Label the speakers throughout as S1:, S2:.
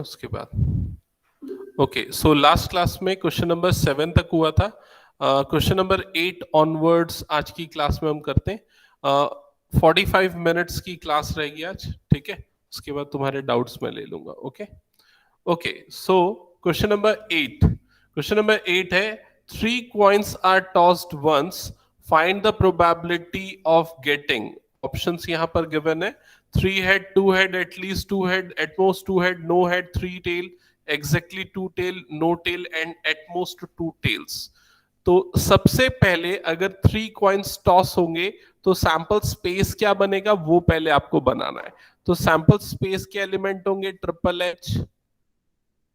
S1: उसके बाद okay, so last class में क्वेश्चन नंबर 7 तक हुआ था। क्वेश्चन नंबर 8 ऑनवर्ड्स आज की क्लास में हम करते हैं। 45 मिनट्स की क्लास रहेगी आज, ठीक है। उसके बाद तुम्हारे डाउट्स मैं ले लूंगा। Okay okay, so question number 8 है, 3 coins are tossed once, find the probability of getting. Options यहां पर गिवन है, 3 head, 2 head, at least 2 head, at most 2 head, no head, 3 tail, exactly 2 tail, no tail and at most 2 tails. तो सबसे पहले अगर 3 coins toss होंगे तो सैंपल स्पेस क्या बनेगा वो पहले आपको बनाना है। तो सैंपल स्पेस के एलिमेंट होंगे triple H,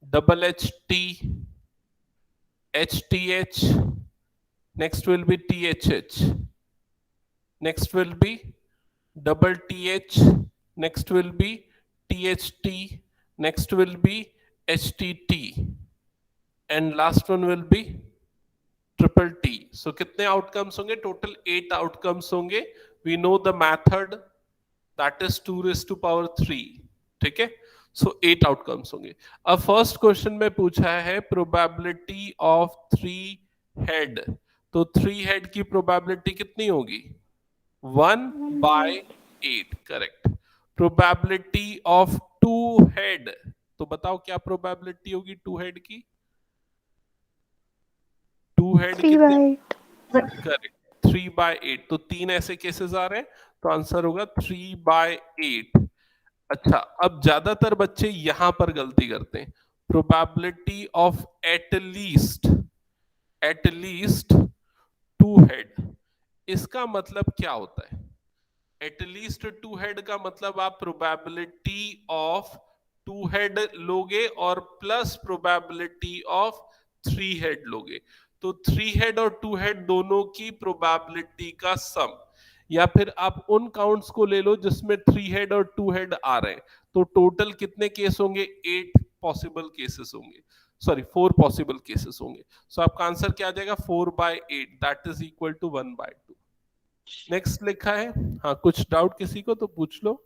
S1: double HT, HTH, next will be THH, next will be double TH, next will be THT, next will be HTT, and last one will be triple T. So कितने outcomes होंगे? Total 8 outcomes होंगे। We know the method, that is 2⁻3, ठीक है। सो 8 outcomes होंगे। अब first question में पूछा है प्रोबेबिलिटी ऑफ 3 हेड। तो 3 हेड की प्रोबेबिलिटी कितनी होगी? 1/8, करेक्ट। प्रोबेबिलिटी ऑफ 2 हेड, तो बताओ क्या प्रोबेबिलिटी होगी 2 हेड की? 2 हेड
S2: 3
S1: कितने?
S2: by 8.
S1: करेक्ट, 3/8। तो 3 ऐसे केसेस आ रहे हैं, तो आंसर होगा 3/8। अच्छा, अब ज्यादातर बच्चे यहां पर गलती करते हैं। प्रोबेबिलिटी ऑफ एटलीस्ट 2 हेड, इसका मतलब क्या होता है? एटलीस्ट 2 हेड का मतलब आप प्रोबेबिलिटी ऑफ 2 हेड लोगे और प्लस प्रोबेबिलिटी ऑफ 3 हेड लोगे। तो 3 हेड और 2 हेड दोनों की प्रोबेबिलिटी का सम, या फिर आप उन काउंट्स को ले लो जिसमें 3 हेड और 2 हेड आ रहे हैं। तो टोटल कितने केस होंगे? 8 पॉसिबल केसेस होंगे, सॉरी 4 पॉसिबल केसेस होंगे। सो आपका आंसर क्या आ जाएगा? 4/8, that is equal to 1/2। Next लिखा है, हाँ कुछ डाउट किसी को तो पूछ लो।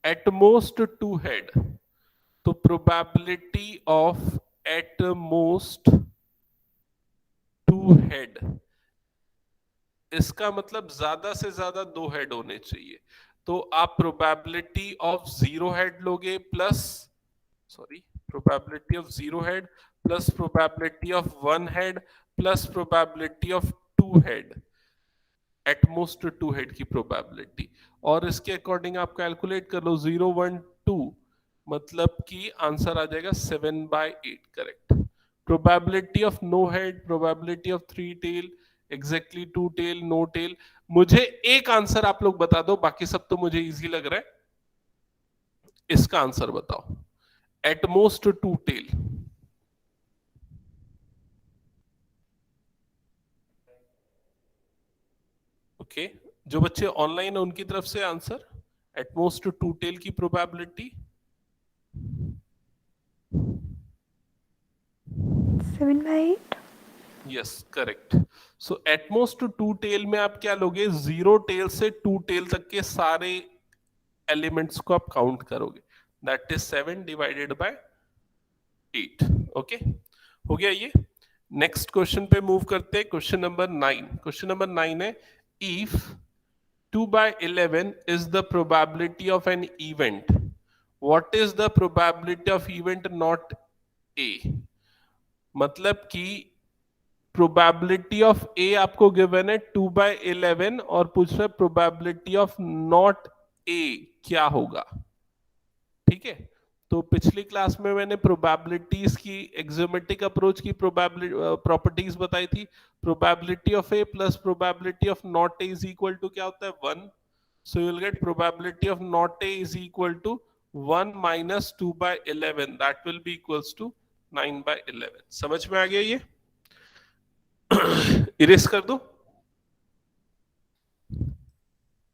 S1: एटमोस्ट 2 हेड, तो प्रोबेबिलिटी ऑफ एटमोस्ट 2 हेड, इसका मतलब ज्यादा से ज्यादा 2 हेड होने चाहिए। तो आप प्रोबेबिलिटी ऑफ 0 हेड लोगे plus, sorry, probability of 0 head plus probability of 1 head plus probability of 2 head, at most 2 head की प्रोबेबिलिटी, और इसके अकॉर्डिंग आप कैलकुलेट कर लो 0 1 2, मतलब कि आंसर आ जाएगा 7/8, correct. Probability of no head, probability of 3 tail, exactly 2 tail, no tail. मुझे एक आंसर आप लोग बता दो, बाकी सब तो मुझे इजी लग रहा है। इसका आंसर बताओ, एटमोस्ट 2 टेल। ओके, जो बच्चे ऑनलाइन है उनकी तरफ से आंसर, एटमोस्ट 2 टेल की probability
S2: 7 by 8.
S1: Yes, correct. So at most 2 tail में आप क्या लोगे? 0 टेल से 2 टेल तक के सारे एलिमेंट्स को आप काउंट करोगे, दैट इज 7/8। ओके, हो गया ये। नेक्स्ट क्वेश्चन पे मूव करते हैं, क्वेश्चन नंबर 9। क्वेश्चन नंबर 9 है, if 2/11 is the probability of an event, what is the probability of event not A? मतलब कि प्रोबेबिलिटी ऑफ ए आपको गिवन है 2/11 और पूछ रहा है प्रोबेबिलिटी ऑफ नॉट ए क्या होगा, ठीक है। तो पिछली क्लास में मैंने प्रोबेबिलिटीज की, एक्सोमेट्रिक अप्रोच की प्रॉपर्टीज बताई थी। Probability of A plus probability of not A is equal to क्या होता है? 1। So you will get probability of not A is equal to 1 minus 2/11, that will be equals to 9/11। समझ में आ गया ये? इरेज कर दो।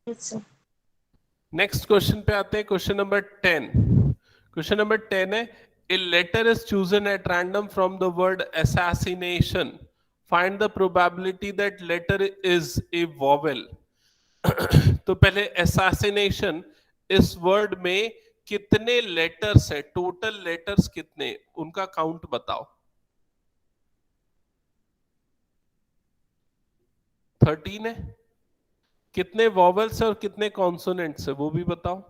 S2: Yes, sir.
S1: नेक्स्ट क्वेश्चन पे आते हैं, क्वेश्चन नंबर 10। क्वेश्चन नंबर 10 है, a letter is chosen at random from the word assassination, find the probability that letter is a vowel. तो पहले assassination, इस वर्ड में कितने लेटर्स है, टोटल लेटर्स कितने, उनका काउंट बताओ। 13 है। कितने वॉवल्स है और कितने कॉन्सोनेंट्स है वो भी बताओ।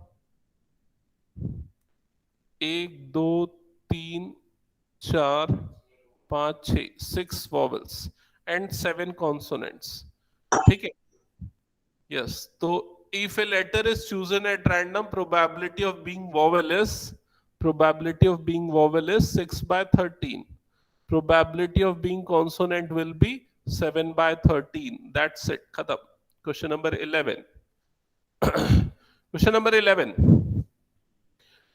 S1: 1 2 3 4 5 6, 6 वॉवल्स एंड 7 कॉन्सोनेंट्स। ठीक है, यस। तो if a letter is chosen at random, probability of being vowel is 6 by 13. Probability of being consonant will be 7 by 13. That's it, खत्म। Question number 11। क्वेश्चन नंबर 11,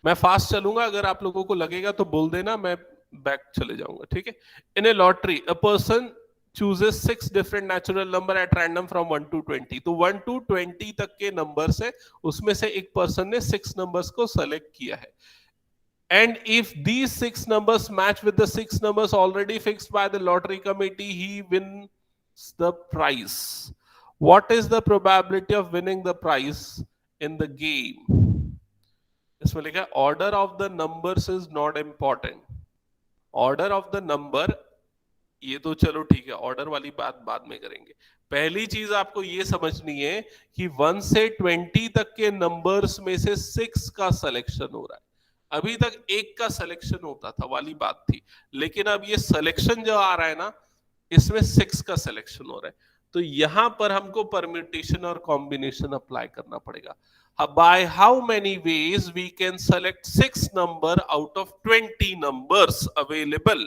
S1: मैं fast चलूंगा, अगर आप लोगों को लगेगा तो बोल देना, मैं बैक चले जाऊंगा, ठीक है। In a lottery a person chooses 6 different natural number at random from 1 to 20। तो 1 to 20 तक के नंबर्स है, उसमें से एक पर्सन ने 6 नंबर्स को सेलेक्ट किया है। And if these 6 numbers match with the 6 numbers already fixed by the lottery committee, he wins the prize. What is the probability of winning the prize in the game? इसमें लिखा है order of the numbers is not important. Order of the number, ये तो चलो ठीक है, order वाली बात बाद में करेंगे। पहली चीज आपको ये समझनी है कि 1 से 20 तक के नंबर्स में से 6 का सिलेक्शन हो रहा है। अभी तक 1 का सिलेक्शन होता था वाली बात थी, लेकिन अब ये सिलेक्शन जो आ रहा है ना, इसमें 6 का सिलेक्शन हो रहा है। तो यहां पर हमको परम्यूटेशन और कॉम्बिनेशन अप्लाई करना पड़ेगा। By how many ways we can select 6 number out of 20 numbers available?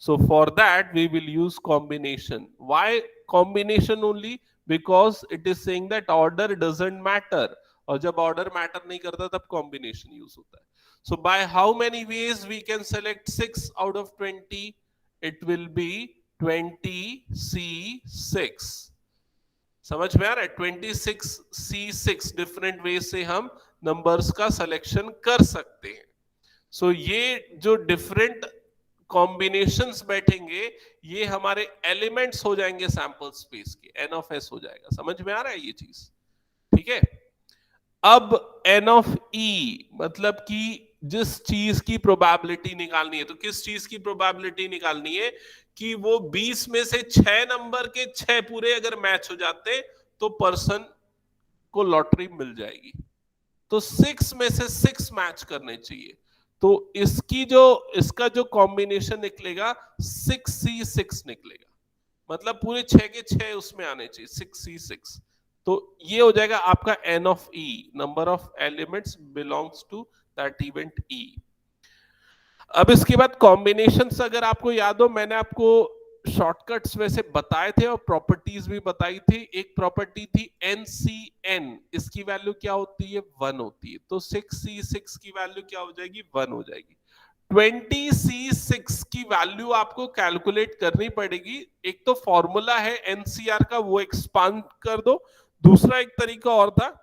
S1: So for that we will use combination. Why combination only? Because it is saying that order doesn't matter, और जब order matter नहीं करता तब combination use होता है। So by how many ways we can select 6 out of 20? It will be 20C6। समझ में आ रहा है? 26C6 डिफरेंट वे से हम नंबर्स का सिलेक्शन कर सकते हैं। सो ये जो डिफरेंट कॉम्बिनेशंस बैठेंगे, ये हमारे एलिमेंट्स हो जाएंगे सैंपल स्पेस के, एन ऑफ एस हो जाएगा। समझ में आ रहा है ये चीज? ठीक है। अब एन ऑफ ई मतलब कि जिस चीज की प्रोबेबिलिटी निकालनी है, तो किस चीज की प्रोबेबिलिटी निकालनी है कि वो 20 में से 6 नंबर के 6 पूरे अगर मैच हो जाते तो पर्सन को लॉटरी मिल जाएगी। तो 6 में से 6 मैच करने चाहिए। तो इसका जो कॉम्बिनेशन निकलेगा 6C6 निकलेगा, मतलब पूरे 6 के 6 उसमें आने चाहिए, 6C6। तो ये हो जाएगा आपका N of E, number of elements belongs to that event E. अब इसके बाद कॉम्बिनेशंस अगर आपको याद हो, मैंने आपको शॉर्टकट्स वैसे बताए थे और प्रॉपर्टीज भी बताई थी। एक प्रॉपर्टी थी NCN, इसकी वैल्यू क्या होती है? 1 होती है। तो 6C6 की वैल्यू क्या हो जाएगी? 1 हो जाएगी। 20C6 की वैल्यू आपको कैलकुलेट करनी पड़ेगी। एक तो फॉर्मूला है NCR का, वो एक्सपांड कर दो। दूसरा एक तरीका और था,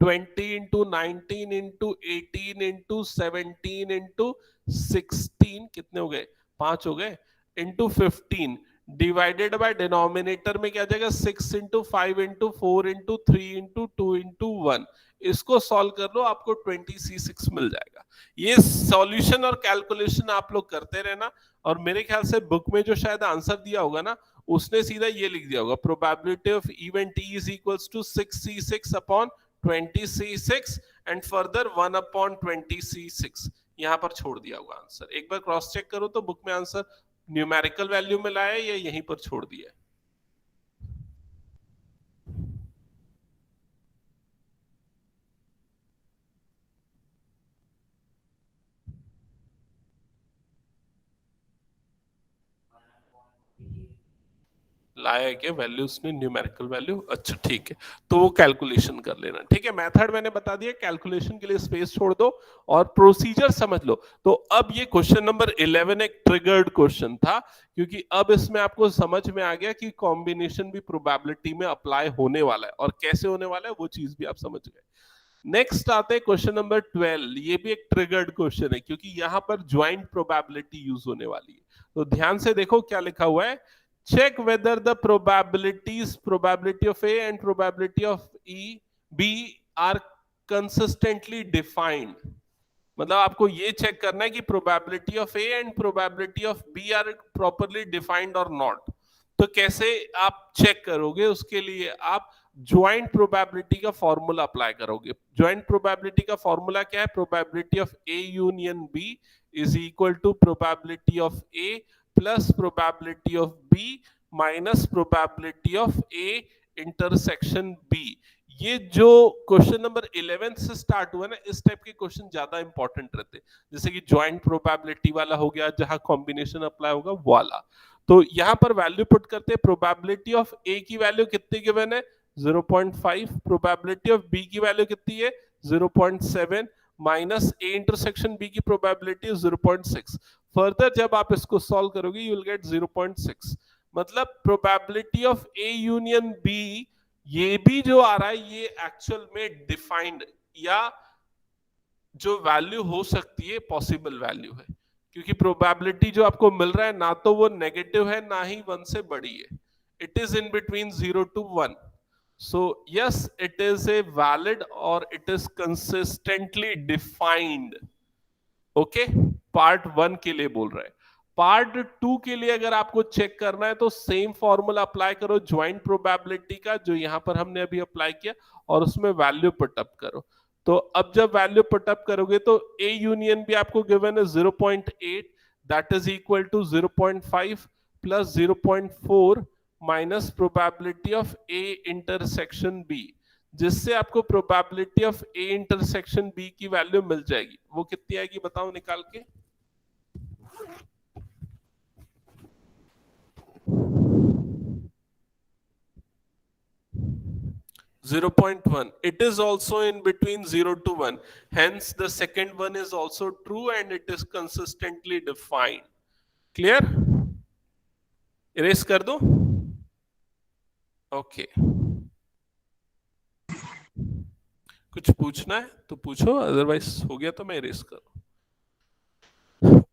S1: 20 into 19 into 18 into 17 into 16, कितने हो गए? 5 हो गए, into 15 डिवाइडेड बाय डिनोमिनेटर में क्या जाएगा? 6 into 5 into 4 into 3 into 2 into 1। इसको सॉल्व कर लो, आपको 20C6 मिल जाएगा। ये सॉल्यूशन और कैलकुलेशन आप लोग करते रहना। और मेरे ख्याल से बुक में जो शायद आंसर दिया होगा ना, उसने सीधा ये लिख दिया होगा, probability of event E is equals to 6C6 upon 20C6 and further 1 upon 20C6। यहां पर छोड़ दिया होगा आंसर। एक बार क्रॉस चेक करो तो बुक में आंसर न्यूमेरिकल वैल्यू में लाया या यहीं पर छोड़ दिया है। लाया क्या वैल्यू उसने? Numerical value. अच्छा ठीक है, तो वो कैलकुलेशन कर लेना। ठीक है, मेथड मैंने बता दिया, कैलकुलेशन के लिए स्पेस छोड़ दो और प्रोसीजर समझ लो। तो अब ये क्वेश्चन नंबर 11 एक ट्रिगर्ड क्वेश्चन था, क्योंकि अब इसमें आपको समझ में आ गया कि कॉम्बिनेशन भी प्रोबेबिलिटी में अप्लाई होने वाला है, और कैसे होने वाला है वो चीज भी आप समझ गए। नेक्स्ट आते हैं क्वेश्चन नंबर 12। ये भी एक ट्रिगर्ड क्वेश्चन है, क्योंकि यहां पर ज्वाइंट प्रोबेबिलिटी यूज होने वाली है। तो ध्यान से देखो क्या लिखा हुआ है। Check whether the probability of A and probability of B are consistently defined, मतलब आपको ये चेक करना है कि probability of A and probability of B are properly defined और नॉट। तो कैसे आप चेक करोगे, उसके लिए आप ज्वाइंट प्रोबेबिलिटी का फॉर्मूला अप्लाई करोगे। ज्वाइंट प्रोबेबिलिटी का फॉर्मूला क्या है? Probability of A union B is equal to probability of A plus probability of B minus probability of A intersection B. ये जो क्वेश्चन नंबर 11 से स्टार्ट हुआ ना, इस टाइप के क्वेश्चन ज्यादा इंपॉर्टेंट रहते हैं, जैसे कि ज्वाइंट प्रोबेबिलिटी वाला हो गया, जहां कॉम्बिनेशन अप्लाई होगा वो वाला। तो यहां पर वैल्यू पुट करते हैं। प्रोबेबिलिटी ऑफ ए की वैल्यू कितनी गिवन है? 0.5। प्रोबेबिलिटी ऑफ बी की वैल्यू कितनी है? 0.7 माइनस ए इंटरसेक्शन बी की प्रोबेबिलिटी 0.6। फर्दर जब आप इसको सॉल्व करोगे यू विल गेट 0.6। मतलब probability of A union B, ये भी जो आ रहा है ये एक्चुअल में डिफाइंड या जो वैल्यू हो सकती है पॉसिबल वैल्यू है, क्योंकि प्रोबेबिलिटी जो आपको मिल रहा है ना तो वो नेगेटिव है ना ही 1 से बड़ी है, it is in between 0 to 1। So yes, it is a valid और it is consistently defined. Okay, part 1 के लिए बोल रहा है। पार्ट 2 के लिए अगर आपको चेक करना है तो सेम फॉर्मूला अप्लाई करो ज्वाइंट प्रोबेबिलिटी का, जो यहां पर हमने अभी अप्लाई किया, और उसमें वैल्यू पुटअप करो। तो अब जब वैल्यू पुटअप करोगे तो ए यूनियन भी आपको गिवन है 0.8, that is equal to 0.5 plus 0.4 minus probability of A intersection B, जिससे आपको probability of A intersection B की वैल्यू मिल जाएगी। वो कितनी आएगी बताओ निकाल के? 0.1. It is also in between 0 to 1. Hence, the second one is also true and it is consistently defined. Clear? Erase कर दो? Okay. कुछ पूछना है तो पूछो, अदरवाइज हो गया तो मैं इरेज करूं।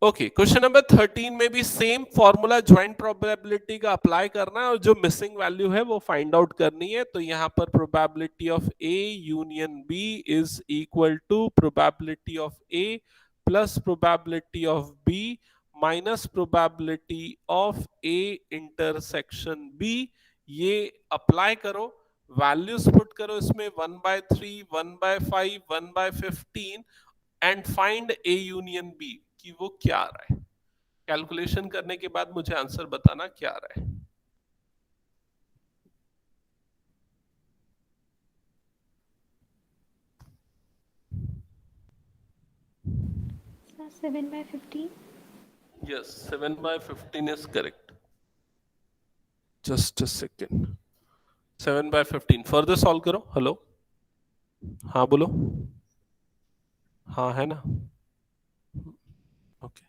S1: ओके, क्वेश्चन नंबर 13 में भी सेम फॉर्मूला ज्वाइंट प्रोबेबिलिटी का अप्लाई करना है और जो मिसिंग वैल्यू है वो फाइंड आउट करनी है। तो यहां पर probability of A union B is equal to probability of A plus probability of B minus probability of A intersection B. ये अप्लाई करो, वैल्यूज पुट करो इसमें 1/3, 1/5, 1/15 and find A union B कि वो क्या आ रहा है। कैलकुलेशन करने के बाद मुझे आंसर बताना क्या आ रहा है।
S2: Sir, 7/15.
S1: Yes, 7/15 is correct. Just a second. 7/15 further solve करो। हेलो, हाँ बोलो। हाँ है ना? ओके,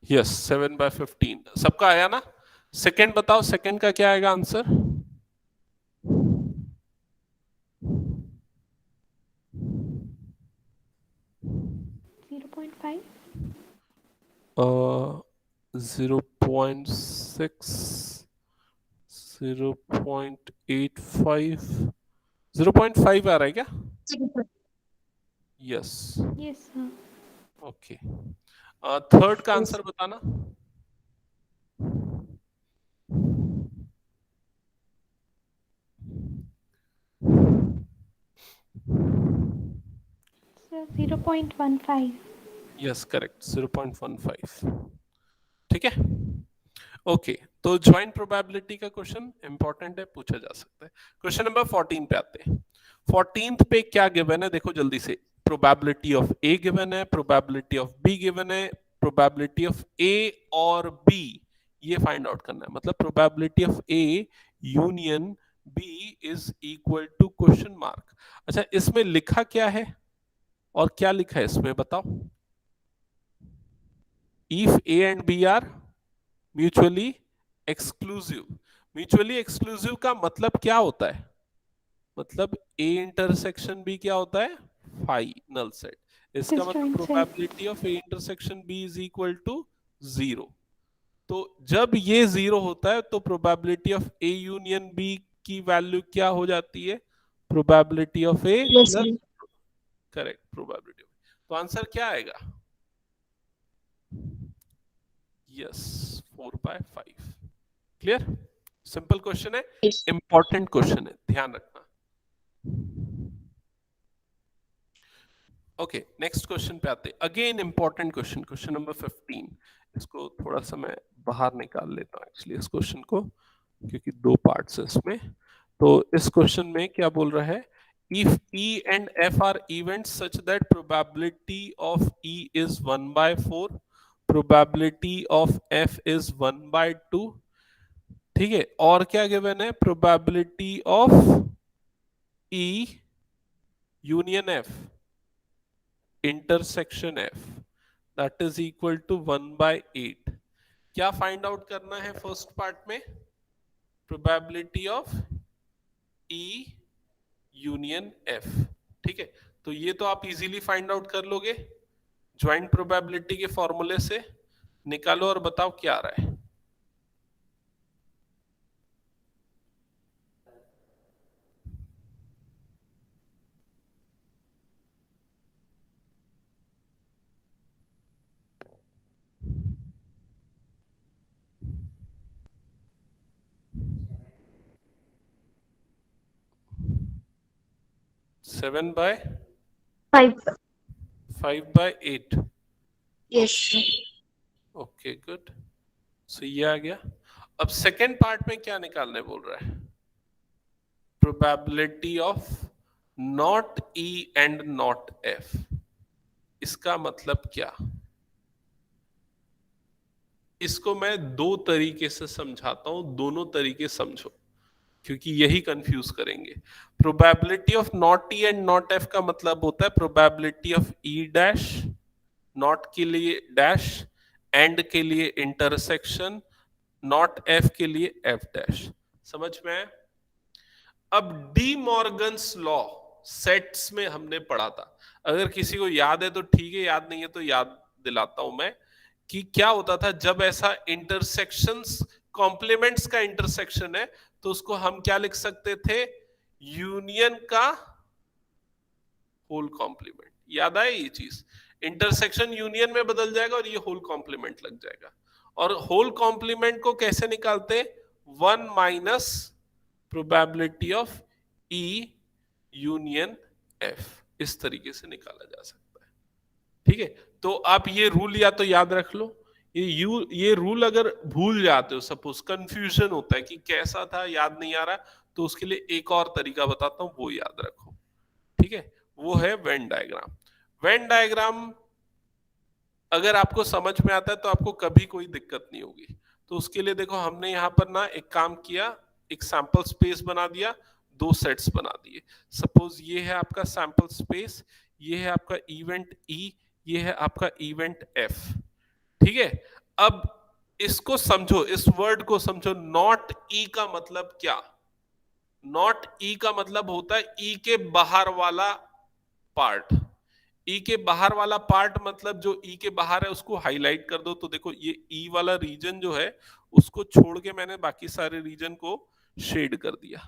S1: यस 7/15 सबका आया ना? सेकंड बताओ, सेकंड का क्या आएगा आंसर?
S2: 0.5.
S1: 0.6, 0.85, 0.5 आ रहा है क्या? Yes,
S2: Yes, sir.
S1: Okay. Third का आंसर बताना।
S2: Sir, 0.15.
S1: Yes correct, 0.15। ठीक है, ओके। तो ज्वाइंट प्रोबेबिलिटी का क्वेश्चन इंपॉर्टेंट है, पूछा जा सकता है। क्वेश्चन नंबर 14 पे आते हैं। 14th पे क्या गिवन है देखो जल्दी से। प्रोबेबिलिटी ऑफ ए गिवन है, प्रोबेबिलिटी ऑफ बी गिवन है, प्रोबेबिलिटी ऑफ ए और बी ये फाइंड आउट करना है। मतलब probability of A union B is equal to question mark. अच्छा, इसमें लिखा क्या है और क्या लिखा है इसमें बताओ? If A and B are mutually exclusive. Mutually exclusive का मतलब क्या होता है? मतलब ए इंटरसेक्शन बी क्या होता है? Final set. इसका मतलब
S2: Disjoint set.
S1: Probability of A intersection B is equal to 0। तो जब ये 0 होता है तो probability of A union B की वैल्यू क्या हो जाती है? Probability of A
S3: Yes,
S1: plus,
S3: sir.
S1: Correct, probability. तो आंसर क्या आएगा? यस, 4/5। क्लियर? सिंपल क्वेश्चन है,
S3: Yes.
S1: इंपॉर्टेंट क्वेश्चन है, ध्यान रखना। ओके, नेक्स्ट क्वेश्चन पे आते हैं। Again important question, question number 15। इसको थोड़ा सा मैं बाहर निकाल लेता हूँ एक्चुअली इस क्वेश्चन को, क्योंकि दो पार्ट्स है इसमें। तो इस क्वेश्चन में क्या बोल रहा है? If E and F are events such that probability of E is 1/4, probability of F is 1/2, ठीक है, और क्या गिवन है? Probability of E union F intersection F that is equal to 1/8। क्या फाइंड आउट करना है फर्स्ट पार्ट में? Probability of E union F, ठीक है। तो ये तो आप इजीली फाइंड आउट कर लोगे, ज्वाइंट प्रोबेबिलिटी के फॉर्मूले से निकालो और बताओ क्या आ रहा है। Seven by
S3: 5.
S1: 5/8।
S3: Yes, sir.
S1: Okay good, so ये आ गया। अब सेकेंड पार्ट में क्या निकालने बोल रहा है? Probability of not E and not F। इसका मतलब क्या? इसको मैं दो तरीके से समझाता हूं, दोनों तरीके समझो, क्योंकि यही कंफ्यूज करेंगे। Probability of not E and not F का मतलब होता है probability of E dash, not के लिए डैश, एंड के लिए इंटरसेक्शन, नॉट F के लिए F डैश। समझ में आया? अब डी मॉर्गन्स लॉ सेट्स में हमने पढ़ा था, अगर किसी को याद है तो ठीक है, याद नहीं है तो याद दिलाता हूं मैं, कि क्या होता था जब ऐसा इंटरसेक्शंस, कॉम्प्लीमेंट्स का इंटरसेक्शन है, तो उसको हम क्या लिख सकते थे? यूनियन का होल कॉम्प्लीमेंट। याद आए ये चीज? इंटरसेक्शन यूनियन में बदल जाएगा और ये होल कॉम्प्लीमेंट लग जाएगा। और होल कॉम्प्लीमेंट को कैसे निकालते? 1 minus probability of E union F, इस तरीके से निकाला जा सकता है, ठीक है। तो आप ये रूल या तो याद रख लो, ये रूल अगर भूल जाते हो, सपोज कंफ्यूजन होता है कि कैसा था याद नहीं आ रहा, तो उसके लिए एक और तरीका बताता हूं, वो याद रखो, ठीक है। वो है वेन डायग्राम। वेन डायग्राम अगर आपको समझ में आता है तो आपको कभी कोई दिक्कत नहीं होगी। तो उसके लिए देखो, हमने यहां पर ना एक काम किया, एक सैंपल स्पेस बना दिया, दो सेट्स बना दिए। सपोज ये है आपका सैंपल स्पेस, ये है आपका इवेंट E, ये है आपका इवेंट F, ठीक है। अब इसको समझो, इस वर्ड को समझो, नॉट E का मतलब क्या? नॉट E का मतलब होता है E के बाहर वाला पार्ट। ई के बाहर वाला पार्ट मतलब जो ई के बाहर है उसको हाईलाइट कर दो, तो देखो ये ई वाला रीजन जो है उसको छोड़ के मैंने बाकी सारे रीजन को शेड कर दिया।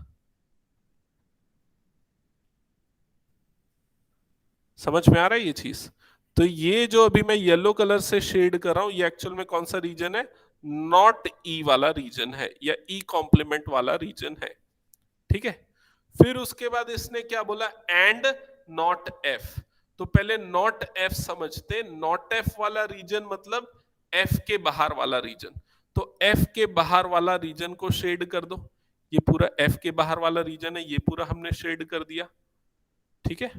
S1: समझ में आ रहा है ये चीज? तो ये जो अभी मैं येलो कलर से शेड कर रहा हूं, ये एक्चुअल में कौन सा रीजन है? नॉट ई वाला रीजन है, या ई कॉम्प्लीमेंट वाला रीजन है, ठीक है। फिर उसके बाद इसने क्या बोला? And not F. तो पहले नॉट एफ समझते। नॉट एफ वाला रीजन मतलब एफ के बाहर वाला रीजन। तो एफ के बाहर वाला रीजन को शेड कर दो, ये पूरा एफ के बाहर वाला रीजन है, ये पूरा हमने शेड कर दिया, ठीक है।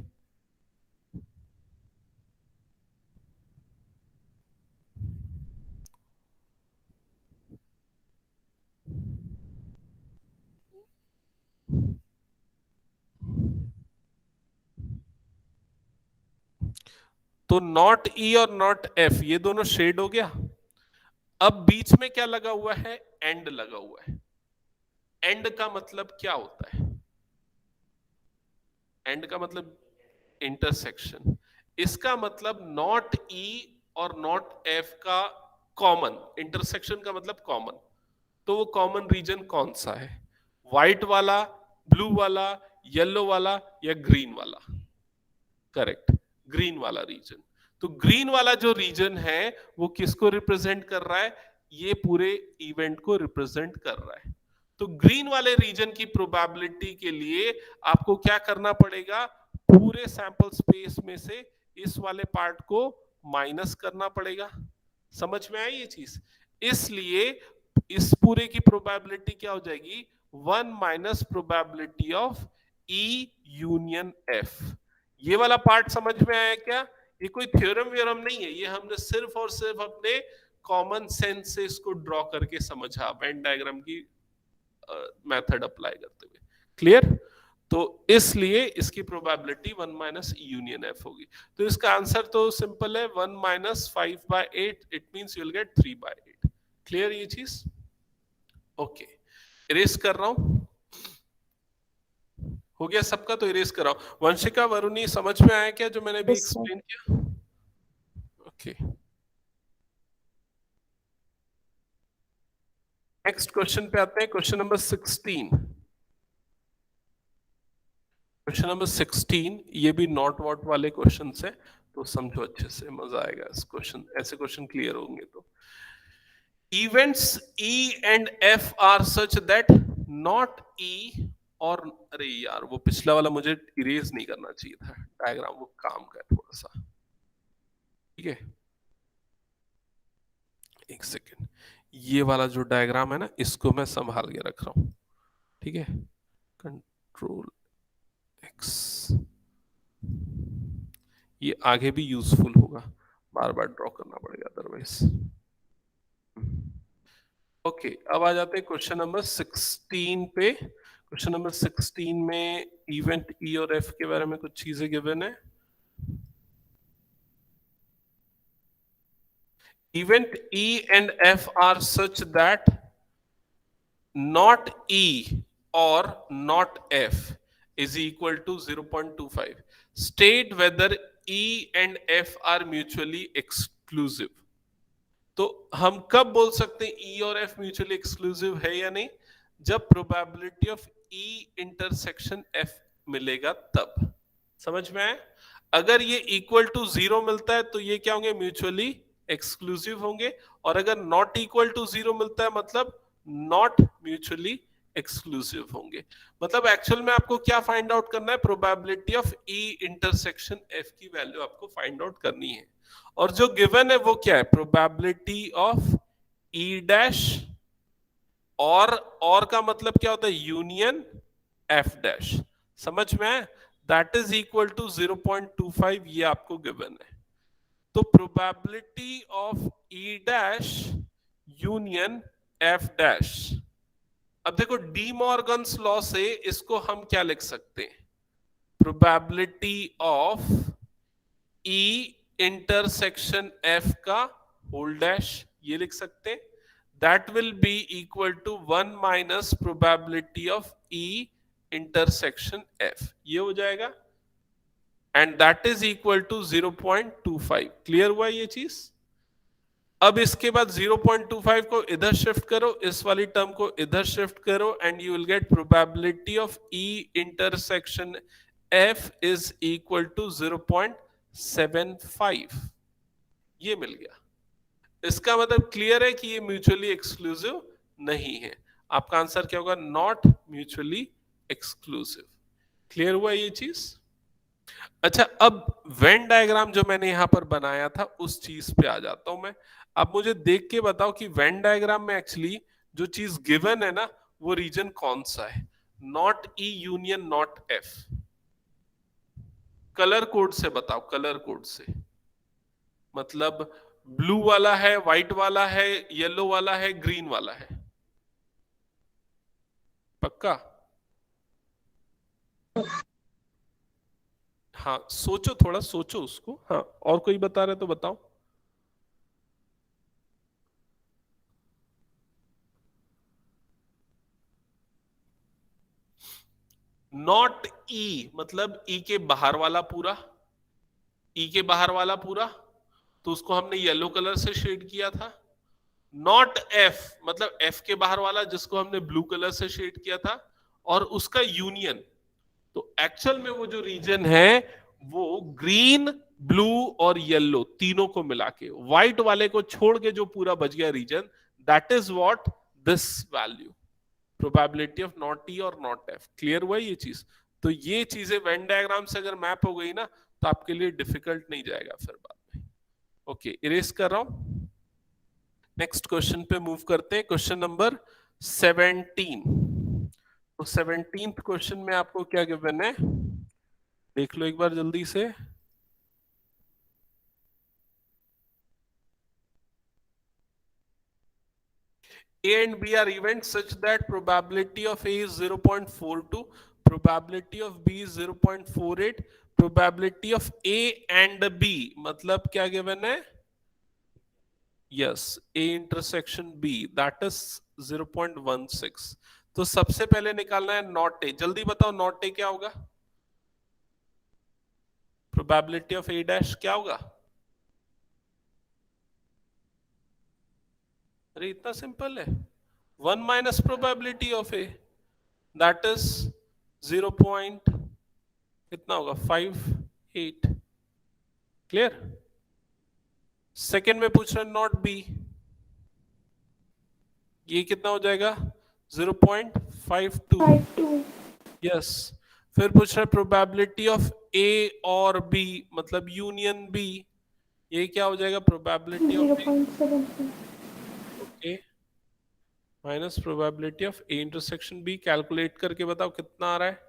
S1: तो नॉट ई और नॉट एफ ये दोनों शेड हो गया। अब बीच में क्या लगा हुआ है? एंड लगा हुआ है। एंड का मतलब क्या होता है? एंड का मतलब इंटरसेक्शन। इसका मतलब नॉट ई और नॉट एफ का कॉमन, इंटरसेक्शन का मतलब कॉमन, तो वो कॉमन रीजन कौन सा है? व्हाइट वाला, ब्लू वाला, येलो वाला या ग्रीन वाला? करेक्ट, ग्रीन वाला रीजन। तो ग्रीन वाला जो रीजन है वो किसको रिप्रेजेंट कर रहा है? ये पूरे इवेंट को रिप्रेजेंट कर रहा है। तो ग्रीन वाले रीजन की प्रोबेबिलिटी के लिए आपको क्या करना पड़ेगा? पूरे सैंपल स्पेस में से इस वाले पार्ट को माइनस करना पड़ेगा। समझ में आई ये चीज? इसलिए इस पूरे की प्रोबेबिलिटी क्या हो जाएगी? 1 minus probability of E union F. ये वाला पार्ट समझ में आया क्या? ये कोई थ्योरम व्योरम नहीं है, ये हमने सिर्फ और सिर्फ अपने कॉमन सेंस से इसको ड्रॉ करके समझा, वेन डायग्राम की मेथड अप्लाई करते हुए। क्लियर? तो इसलिए इसकी प्रोबेबिलिटी 1 माइनस यूनियन एफ होगी। तो इसका आंसर तो सिंपल है, 1 minus 5/8, it means you will gate 3/8। Clear ये चीज? ओके, इरेज कर रहा हूं। हो गया सबका? तो इरेज कर रहा हूं। वंशिका, वरुणी, समझ में आया क्या जो मैंने अभी
S3: Yes, sir.
S1: एक्सप्लेन किया? ओके, नेक्स्ट क्वेश्चन पे आते हैं। Question number 16। क्वेश्चन नंबर 16, ये भी नॉट वॉट वाले क्वेश्चन है, तो समझो अच्छे से, मजा आएगा इस क्वेश्चन, ऐसे क्वेश्चन क्लियर होंगे तो। Events E and F are such that not E और, अरे यार वो पिछला वाला मुझे इरेज नहीं करना चाहिए था डायग्राम, वो काम का थोड़ा सा। ठीक है, एक सेकेंड, ये वाला जो डायग्राम है ना, इसको मैं संभाल के रख रहा हूं। ठीक है, कंट्रोल एक्स, ये आगे भी यूजफुल होगा, बार बार ड्रॉ करना पड़ेगा अदरवाइज। ओके, अब आ जाते हैं क्वेश्चन नंबर 16 पे। क्वेश्चन नंबर 16 में इवेंट ई और एफ के बारे में कुछ चीजें गिवन है। Event E and F are such that not E or not F is equal to 0.25. State whether E and F are mutually exclusive. तो हम कब बोल सकते हैं E और F म्यूचुअली एक्सक्लूसिव है या नहीं? जब probability of E intersection F मिलेगा तब। समझ में आया? अगर ये इक्वल टू 0 मिलता है तो ये क्या होंगे? म्यूचुअली एक्सक्लूसिव होंगे। और अगर नॉट इक्वल टू 0 मिलता है मतलब नॉट म्यूचुअली एक्सक्लूसिव होंगे। मतलब एक्चुअल में आपको क्या फाइंड आउट करना है? Probability of E intersection F की वैल्यू आपको फाइंड आउट करनी है। और जो गिवन है वो क्या है? प्रोबेबिलिटी ऑफ ई डैश, और का मतलब क्या होता है? Union F dash. समझ में है? दैट इज इक्वल टू 0.25, ये आपको गिवन है। तो probability of E dash union F dash, अब देखो डी मॉर्गन्स लॉ से इसको हम क्या लिख सकते हैं? Probability of E intersection F का होल डैश, ये लिख सकते हैं। That will be equal to 1 minus probability of E intersection F, ये हो जाएगा। And that is equal to 0.25। Clear हुआ ये चीज? अब इसके बाद 0.25 को इधर शिफ्ट करो, इस वाली टर्म को इधर शिफ्ट करो, and you will get probability of E intersection F is equal to 0.75। ये मिल गया। इसका मतलब क्लियर है कि ये म्यूचुअली एक्सक्लूसिव नहीं है। आपका आंसर क्या होगा? Not mutually exclusive. क्लियर हुआ ये चीज? अच्छा, अब वेन डायग्राम जो मैंने यहां पर बनाया था उस चीज पे आ जाता हूं मैं। अब मुझे देख के बताओ कि वेन डायग्राम में एक्चुअली जो चीज गिवन है ना, वो रीजन कौन सा है? Not E union not F. Colour code से बताओ, कलर कोड से। मतलब ब्लू वाला है, व्हाइट वाला है, येलो वाला है, ग्रीन वाला है? पक्का? हाँ, सोचो, थोड़ा सोचो उसको। हाँ, और कोई बता रहे तो बताओ। नॉट ई मतलब ई के बाहर वाला पूरा, ई के बाहर वाला पूरा, तो उसको हमने येलो कलर से शेड किया था। नॉट एफ मतलब एफ के बाहर वाला जिसको हमने ब्लू कलर से शेड किया था, और उसका यूनियन। तो एक्चुअल में वो जो रीजन है वो ग्रीन, ब्लू और येलो तीनों को मिला के, व्हाइट वाले को छोड़ के जो पूरा बच गया region, that is what this value, probability of not E और नॉट एफ। क्लियर हुआ ये चीज? तो ये चीजें वेन डायग्राम से अगर मैप हो गई ना तो आपके लिए डिफिकल्ट नहीं जाएगा फिर बाद में। ओके, इरेज कर रहा हूं। नेक्स्ट क्वेश्चन पे मूव करते हैं, क्वेश्चन नंबर 17। तो 17th क्वेश्चन में आपको क्या गिवन है, देख लो एक बार जल्दी से। A and B are events such that probability of A is 0.42, probability of B is 0.48, probability of A and B मतलब क्या गिवन है? Yes, A intersection B that is 0.16। तो सबसे पहले निकालना है नॉट ए। जल्दी बताओ नॉट ए क्या होगा? प्रोबेबिलिटी ऑफ ए डैश क्या होगा? अरे इतना सिंपल है, 1 minus probability of A that is 0 point कितना होगा 58। क्लियर? सेकेंड में पूछ रहे हैं नॉट बी, ये कितना हो जाएगा 0.52।
S2: 52
S1: यस। फिर पूछ रहा है प्रोबेबिलिटी ऑफ ए और बी मतलब यूनियन बी, ये क्या हो जाएगा probability of A,
S2: 0.74
S1: okay, minus probability of A intersection B. Calculate करके बताओ कितना आ रहा है?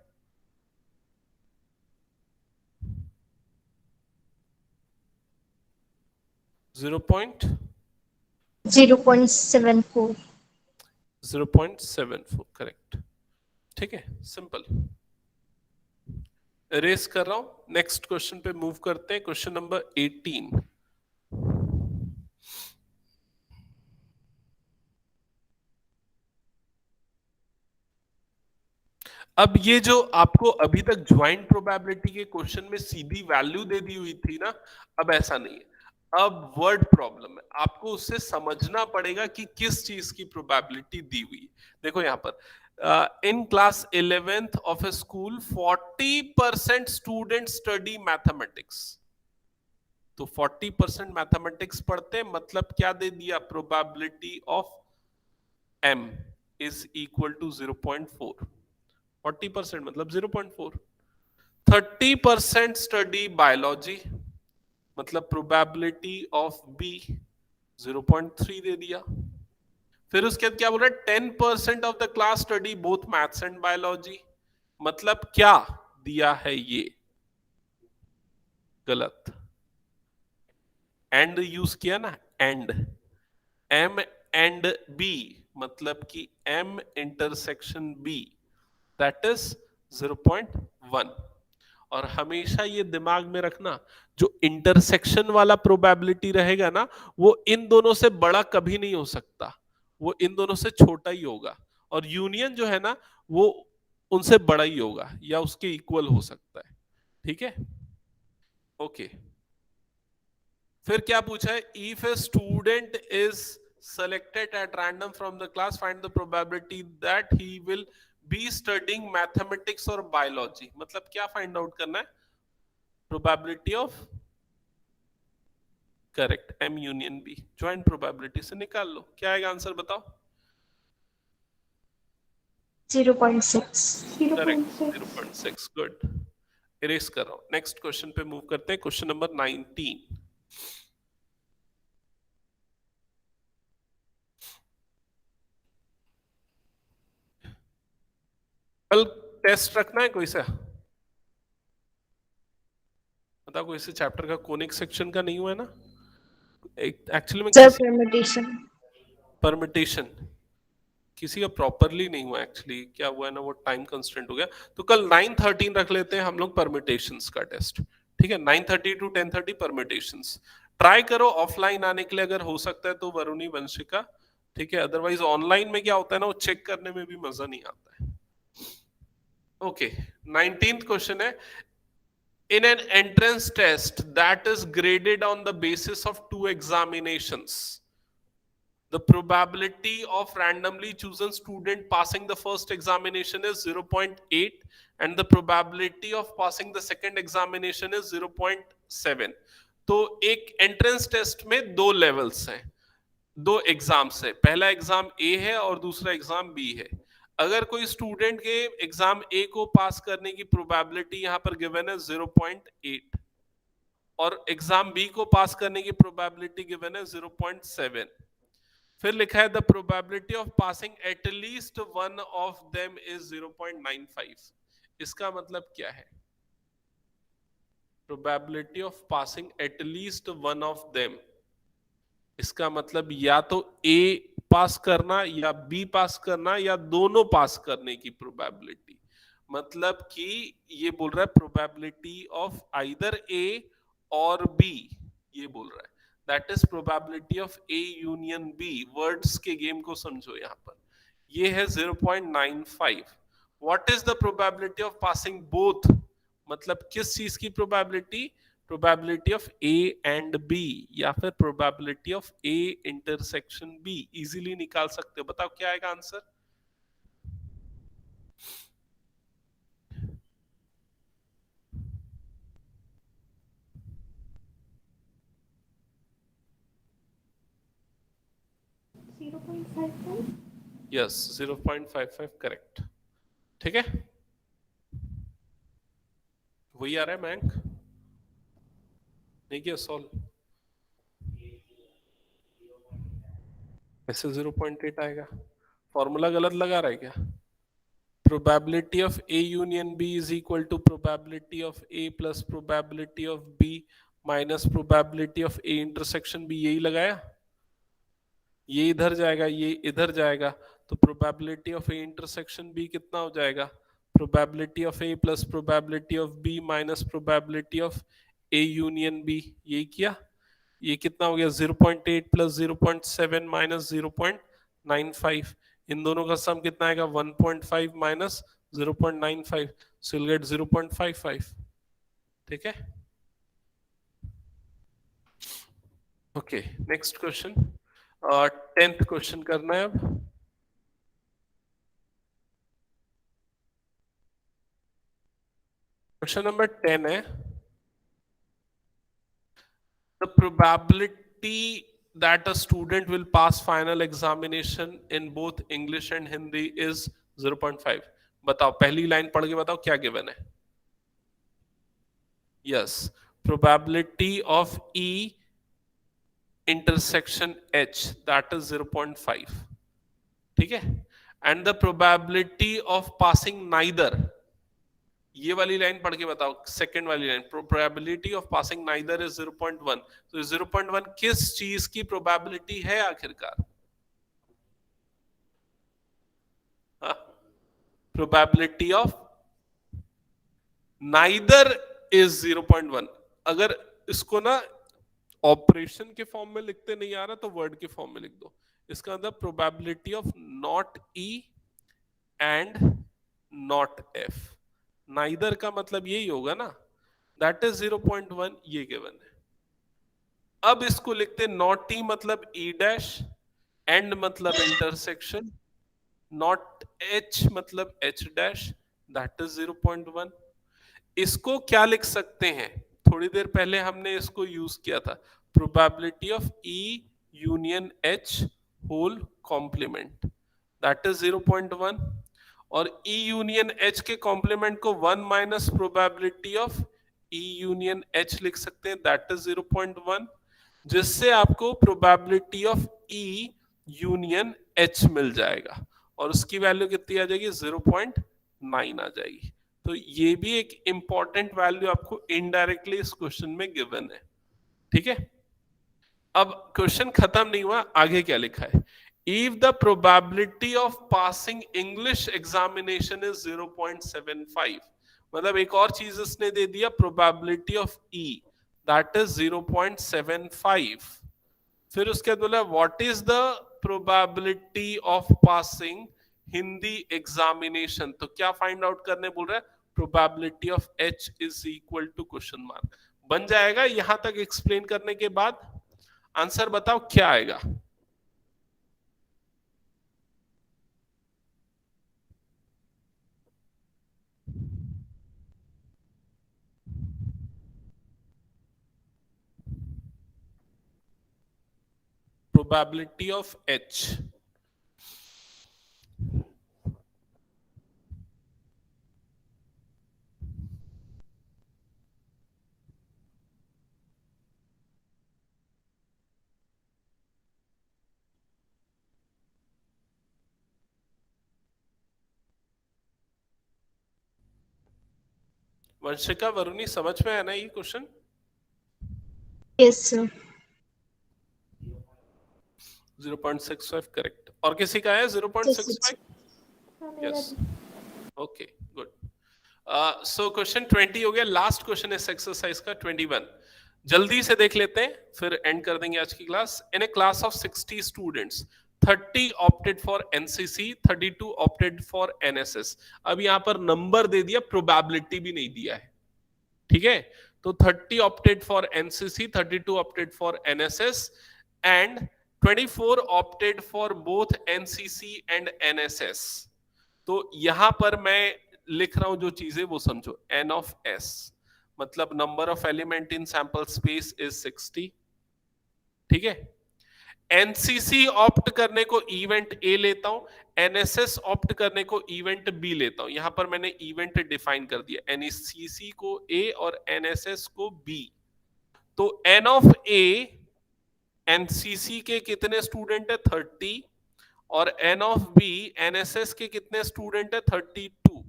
S1: Zero point
S3: 0.74
S1: 0.74 correct. ठीक है, सिंपल। इरेज कर रहा हूं, नेक्स्ट क्वेश्चन पे मूव करते हैं, क्वेश्चन नंबर 18। अब ये जो आपको अभी तक ज्वाइंट प्रोबेबिलिटी के क्वेश्चन में सीधी वैल्यू दे दी हुई थी ना, अब ऐसा नहीं है, अब वर्ड प्रॉब्लम है। आपको उससे समझना पड़ेगा कि किस चीज की प्रोबेबिलिटी दी हुई है। देखो यहां पर in class 11th of a school 40% student study mathematics. तो 40% मैथमेटिक्स पढ़ते हैं मतलब क्या दे दिया, probability of m is equal to 0.4। 40% मतलब 0.4। 30% स्टडी बायोलॉजी मतलब प्रोबेबिलिटी ऑफ बी 0.3 दे दिया। फिर उसके बाद क्या बोल रहा है, 10% of the class study both maths and biology मतलब क्या दिया है, ये गलत। एंड यूज किया ना, एंड, एम एंड बी मतलब कि M intersection B that is 0.1। और हमेशा ये दिमाग में रखना, जो इंटरसेक्शन वाला प्रोबेबिलिटी रहेगा ना वो इन दोनों से बड़ा कभी नहीं हो सकता, वो इन दोनों से छोटा ही होगा। और यूनियन जो है ना वो उनसे बड़ा ही होगा या उसके इक्वल हो सकता है। ठीक है, ओके। फिर क्या पूछा है, if a student is selected at random from the class, find the probability that he will be studying mathematics or biology। मतलब क्या फाइंड आउट करना है, probability of, correct, M union B, joint probability से निकाल लो। क्या आएगा answer बताओ?
S3: 0.6
S1: correct, 0.6। Good, erase कर रहा हूं। नेक्स्ट क्वेश्चन पे मूव करते हैं, क्वेश्चन नंबर 19। कल टेस्ट रखना है कोई सा, बताओ कोई से चैप्टर का कोनिक सेक्शन का नहीं हुआ है ना? एक्चुअली में
S3: सर परम्यूटेशन
S1: परमिटेशन किसी का प्रॉपरली नहीं हुआ एक्चुअली, क्या हुआ है ना वो टाइम कंस्ट्रेंट हो गया। तो कल 9:13 रख लेते हैं हम लोग परमिटेशंस का टेस्ट। ठीक है, 9:30 to 10:30 परमिटेशंस। ट्राई करो ऑफलाइन आने के लिए, अगर हो सकता है तो वरुणी वंशिका। ठीक है, अदरवाइज ऑनलाइन में क्या होता है ना वो चेक करने में भी मजा नहीं आता है। ओके, 19th क्वेश्चन है, in an entrance test that is graded on the basis of 2 examinations, The probability of randomly chosen student passing the first examination is 0.8 and the probability of passing the second examination is 0.7. तो एक entrance test में दो levels हैं, दो exams है, पहला exam A है और दूसरा एग्जाम बी है। अगर कोई स्टूडेंट के एग्जाम ए को पास करने की प्रोबेबिलिटी यहां पर गिवन है 0.8 और एग्जाम बी को पास करने की प्रोबेबिलिटी गिवन है 0.7, फिर लिखा है the probability of passing at least one of them is 0.95। इसका मतलब क्या है? Probability of passing at least one of them, इसका मतलब या तो ए पास करना या बी पास करना या दोनों पास करने की प्रोबेबिलिटी। मतलब कि ये बोल रहा है प्रोबेबिलिटी ऑफ आइदर ए और बी, ये बोल रहा है that is probability of A union B. Words के गेम को समझो, यहां पर ये है 0.95। What is the probability of passing both, मतलब किस चीज की प्रोबेबिलिटी? Probability of A and B या फिर probability of A intersection B. Easily निकाल सकते हो, बताओ क्या आएगा आंसर? Yes 0.55 correct. ठीक है, वही आ रहा है मैंक, नहीं किया सॉल्व, ऐसे 0.8 आएगा। फॉर्मूला गलत लगा रहा है क्या? Probability of A union B is equal to probability of A plus probability of B minus probability of A intersection B, यही लगाया। ये इधर जाएगा, ये इधर जाएगा, तो probability of A intersection B कितना हो जाएगा? Probability of A plus probability of B minus probability of A union B, यही किया। ये कितना हो गया? 0.8 प्लस 0.7 माइनस 0.95, इन दोनों का सम कितना आएगा? 1.5 माइनस 0.95, सो विल गेट 0.55। ठीक है, okay next question, 10th question करना है अब। क्वेश्चन नंबर 10 है, the probability that a student will pass final examination in both English and Hindi is 0.5। बताओ, पहली लाइन पढ़ के बताओ क्या गिवन है। Yes, probability of E intersection H that is 0.5। ठीक है, and the probability of passing neither, ये वाली लाइन पढ़ के बताओ, सेकंड वाली line, probability of passing neither is 0.1। तो 0.1 किस चीज की प्रोबेबिलिटी है आखिरकार? Probability of neither is 0.1। अगर इसको ना ऑपरेशन के फॉर्म में लिखते नहीं आ रहा तो वर्ड के फॉर्म में लिख दो। इसका मतलब probability of not E and not F, neither का मतलब यही होगा ना, दैट इज 0.1, ये गिवन है। अब इसको लिखते नॉट ई मतलब ई डैश, एंड मतलब इंटरसेक्शन, नॉट एच मतलब एच डैश, दैट इज 0.1। इसको क्या लिख सकते हैं? थोड़ी देर पहले हमने इसको यूज किया था, probability of E union H whole complement, that is 0.1। और E यूनियन H के कॉम्प्लीमेंट को 1 minus probability of E union H लिख सकते हैं, दैट इज 0.1, जिससे आपको probability of E union H मिल जाएगा और उसकी वैल्यू कितनी आ जाएगी? 0.9 आ जाएगी। तो ये भी एक इंपॉर्टेंट वैल्यू आपको इनडायरेक्टली इस क्वेश्चन में गिवन है। ठीक है, अब क्वेश्चन खत्म नहीं हुआ, आगे क्या लिखा है? If the probability of passing English examination is 0.75, मतलब एक और चीज इसने दे दिया, probability of E that is 0.75। फिर उसके बाद बोला what is the probability of passing Hindi examination, तो क्या फाइंड आउट करने बोल रहा है? probability of H is equal to question mark. बन जाएगा यहां तक एक्सप्लेन करने के बाद, आंसर बताओ क्या आएगा? Probability of H. Vanshika Varuni समझ में आना ये क्वेश्चन?
S3: Yes, sir.
S1: 0.65 करेक्ट। और किसी का है 0.65?
S2: हाँ, मेरा
S1: यस,
S2: भी।
S1: Okay good. सो क्वेश्चन 20 हो गया। लास्ट क्वेश्चन इस एक्सरसाइज का 21। जल्दी से देख लेते हैं फिर एंड कर देंगे आज की class. In A class of 60 students 30 opted for NCC, 32 opted for NSS. अब यहां पर नंबर दे दिया, प्रोबेबिलिटी भी नहीं दिया है, ठीक है? तो 30 opted for NCC, 32 opted for NSS and 24 opted for both NCC and NSS। तो यहां पर मैं लिख रहा हूं जो चीजें वो समझो। N of S मतलब number of element in sample space is 60, ठीक है? एनसीसी ऑप्ट करने को इवेंट ए लेता हूं, एनएसएस ऑप्ट करने को इवेंट बी लेता हूं। यहां पर मैंने इवेंट डिफाइन कर दिया, एनसीसी को ए और एनएसएस को बी। तो एन ऑफ ए एनसीसी के कितने स्टूडेंट है 30, और एन ऑफ बी एनएसएस के कितने स्टूडेंट है 32।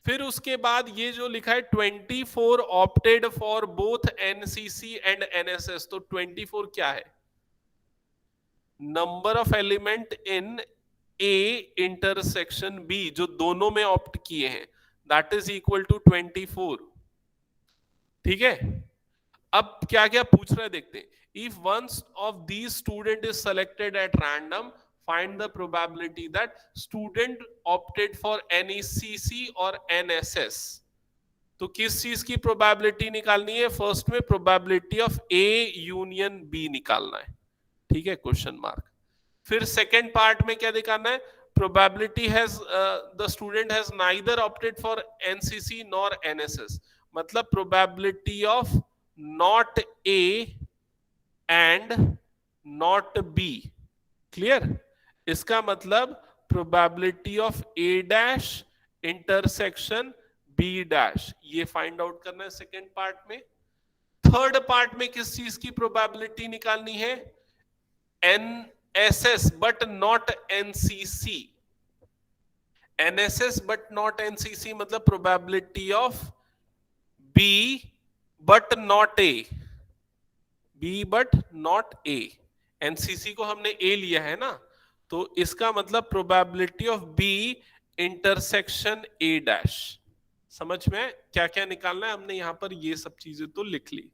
S1: फिर उसके बाद ये जो लिखा है 24 opted for both NCC and NSS, तो 24 क्या है? Number of element in A intersection B, जो दोनों में ऑप्ट किए हैं, दैट इज इक्वल टू 24, ठीक है? अब क्या क्या पूछ रहा है देखते हैं। If one of these student is selected at random, find the probability that student opted for NECC और एनएसएस। तो किस चीज की प्रोबेबिलिटी निकालनी है? फर्स्ट में probability of A union B निकालना है, ठीक है? Question mark. फिर सेकेंड पार्ट में क्या दिखाना है? Probability has the student has neither opted for NCC nor NSS, मतलब probability of not A and not B. Clear? इसका मतलब probability of A dash intersection B dash, ये फाइंड आउट करना है सेकेंड पार्ट में। थर्ड पार्ट में किस चीज की प्रोबेबिलिटी निकालनी है? NSS but not NCC। NSS but not NCC मतलब probability of B but not A, B but not A। NCC को हमने A लिया है ना, तो इसका मतलब probability of B intersection A dash. समझ में क्या क्या निकालना है? हमने यहां पर ये सब चीजें तो लिख ली।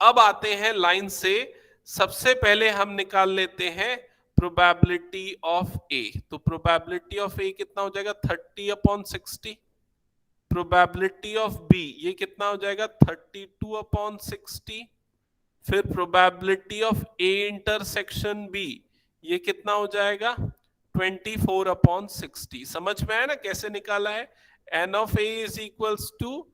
S1: अब आते हैं लाइन से। सबसे पहले हम निकाल लेते हैं प्रोबेबिलिटी ऑफ ए। तो प्रोबेबिलिटी ऑफ ए कितना हो जाएगा? 30/60। प्रोबेबिलिटी ऑफ बी ये कितना हो जाएगा? 32/60। फिर probability of A intersection B ये कितना हो जाएगा? 24/60। समझ में आया ना कैसे निकाला है? N of A is equals to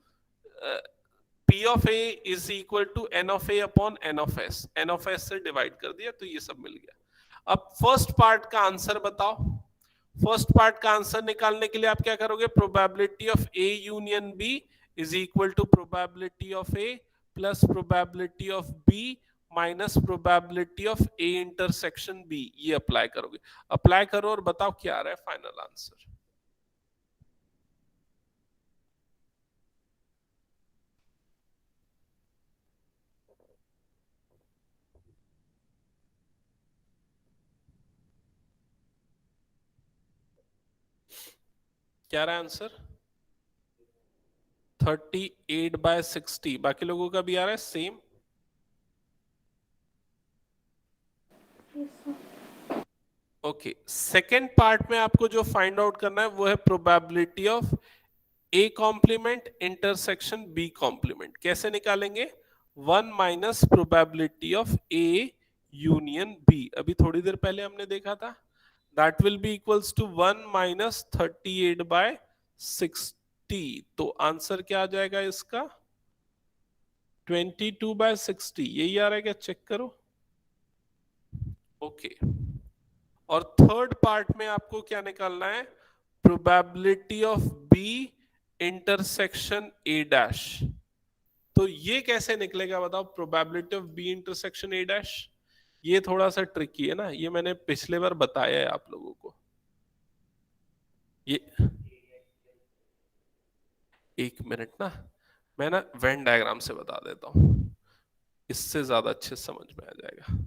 S1: P of A is equal to N of A upon N of S। N of S से डिवाइड कर दिया तो ये सब मिल गया। अब फर्स्ट पार्ट का आंसर बताओ। फर्स्ट पार्ट का आंसर निकालने के लिए आप क्या करोगे? Probability of A union B is equal to probability of A plus probability of B minus probability of A intersection B, ये अप्लाई करोगे। अप्लाई करो और बताओ क्या आ रहा है फाइनल आंसर। क्या रहा है आंसर? 38/60। बाकी लोगों का भी आ रहा है same?
S2: Yes, sir.
S1: Okay, second part में आपको जो फाइंड आउट करना है वो है probability of A complement intersection B complement. कैसे निकालेंगे? 1 minus probability of A union B, अभी थोड़ी देर पहले हमने देखा था। That will be equals to 1 minus 38/60। तो आंसर क्या आ जाएगा इसका? 22/60। यही आ रहा है क्या? चेक करो। ओके और थर्ड पार्ट में आपको क्या निकालना है, probability of B intersection A dash. तो ये कैसे निकलेगा बताओ, probability of B intersection A dash. ये थोड़ा सा ट्रिकी है ना, ये मैंने पिछले बार बताया है आप लोगों को। ये एक मिनट ना, मैं ना वेन डायग्राम से बता देता हूं, इससे ज्यादा अच्छे समझ में आ जाएगा।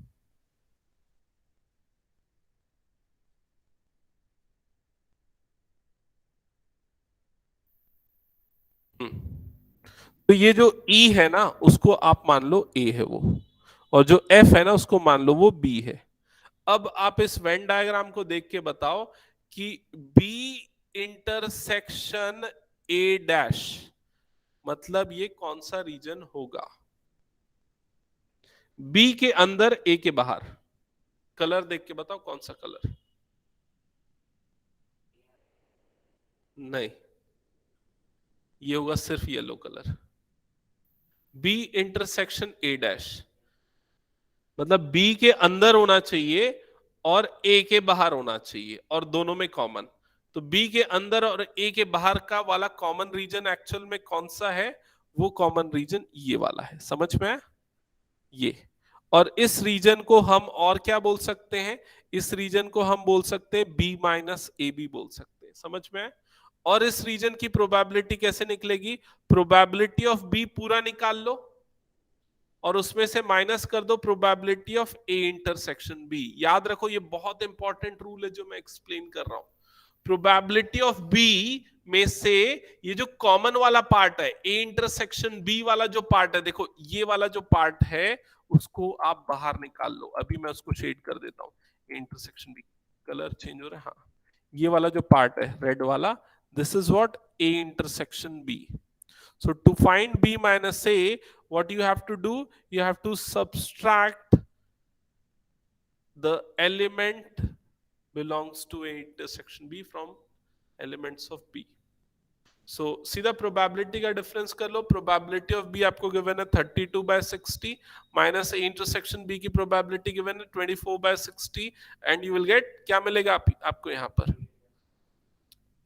S1: तो ये जो E है ना उसको आप मान लो A है वो, और जो F है ना उसको मान लो वो B है। अब आप इस वेन डायग्राम को देख के बताओ कि B इंटरसेक्शन A डैश मतलब ये कौन सा रीजन होगा, B के अंदर A के बाहर। कलर देख के बताओ कौन सा कलर। नहीं, ये होगा सिर्फ yellow colour. B intersection A dash मतलब B के अंदर होना चाहिए और A के बाहर होना चाहिए और दोनों में कॉमन। तो B के अंदर और A के बाहर का वाला कॉमन रीजन एक्चुअल में कौन सा है, वो कॉमन रीजन ये वाला है। समझ में आया ये। और इस रीजन को हम और क्या बोल सकते हैं, इस रीजन को हम बोल सकते हैं B माइनस ए बी बोल सकते हैं। समझ में आया। और इस रीजन की प्रोबेबिलिटी कैसे निकलेगी, प्रोबेबिलिटी ऑफ B पूरा निकाल लो और उसमें से माइनस कर दो probability of A intersection B. याद रखो ये बहुत इंपॉर्टेंट रूल है जो मैं एक्सप्लेन कर रहा हूं। प्रोबेबिलिटी ऑफ बी में से ये जो कॉमन वाला पार्ट है, ए इंटरसेक्शन बी वाला जो पार्ट है, देखो ये वाला जो पार्ट है उसको आप बाहर निकाल लो। अभी मैं उसको शेड कर देता हूं, A intersection B, colour change हो रहा है। हाँ, ये वाला जो पार्ट है रेड वाला, this is what A intersection B. So to find B minus A, what you have to do, you have to subtract the element belongs to A intersection B from elements of B. So सीधा probability का difference कर लो। probability of B आपको given है 32/60 minus A intersection B की probability given है 24/60 and you will get क्या मिलेगा आपको यहाँ पर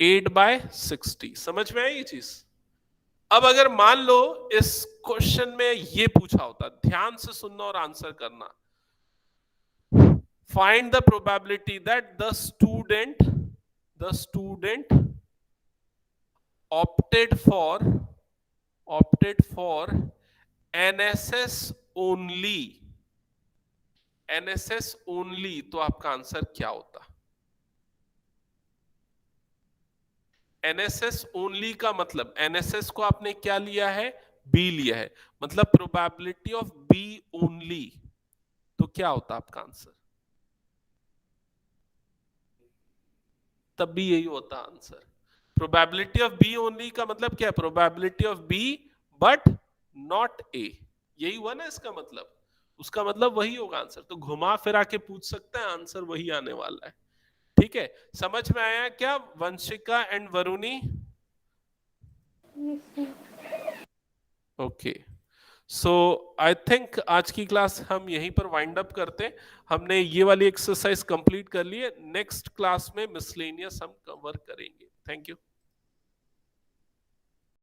S1: 8/60। समझ में आई ये चीज। अब अगर मान लो इस क्वेश्चन में ये पूछा होता, ध्यान से सुनना और आंसर करना, find the probability that the student opted for NSS only, तो आपका आंसर क्या होता। एनएसएस ओनली का मतलब एनएसएस को आपने क्या लिया है, बी लिया है, मतलब प्रोबेबिलिटी ऑफ बी ओनली, तो क्या होता आपका आंसर, तब भी यही होता answer. Probability of B only का मतलब क्या है, probability of B but not A, यही हुआ ना इसका मतलब, उसका मतलब वही होगा आंसर। तो घुमा फिरा के पूछ सकते हैं, आंसर वही आने वाला है। ठीक है, समझ में आया क्या Vanshika and Varuni. Okay, so I think आज की क्लास हम यहीं पर वाइंड अप करते हैं। हमने ये वाली एक्सरसाइज कंप्लीट कर ली है, नेक्स्ट क्लास में मिसलेनियस हम कवर करेंगे। Thank you.